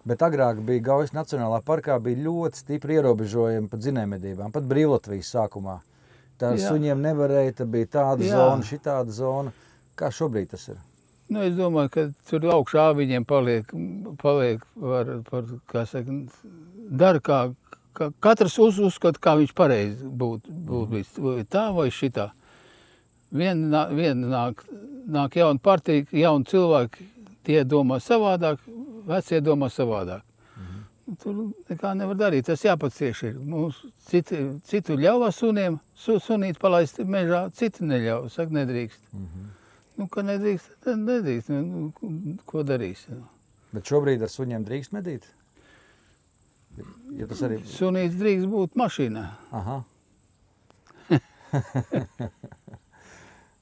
Bet agrāk bija Gaujas Nacionālā parkā bija ļoti stipri ierobežojumi pat dzinējmedībām, pat Brīvlatvijas sākumā. Tā ar suņiem nevarēja, tā bija tāda zona, šitāda zona. Kā šobrīd tas ir? Nu, es domāju, ka tur augšā viņiem paliek par kā saka, dara kā katrs uzskata, kā viņš pareizi būtu bijis. Tā vai šitā. Viena nāk jauna partija, jauni cilvēki, tie domā savādāk, vecie domā savādāk. Tur nekā nevar darīt, tas jāpacieš ir. Mums citu ļauj suniem, sunīt palaist mežā, citi neļauj, saka, nedrīkst. Nu, ka nedrīkst, tad nedrīkst, nu, ko darīs. Bet šobrīd ar suņiem drīkst medīt? Ja tas arī... Sunīts drīkst būt mašīnā. Aha.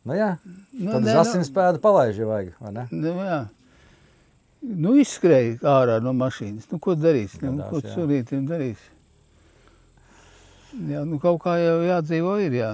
Nu jā, tad uz asinspēdu palaiž, ja vajag, vai ne? Nu jā. Nu izskrēja ārā no mašīnas. Nu, ko darīs? Nu, ko sunītim darīs? Jā, nu kaut kā jau jādzīvo ir, jā.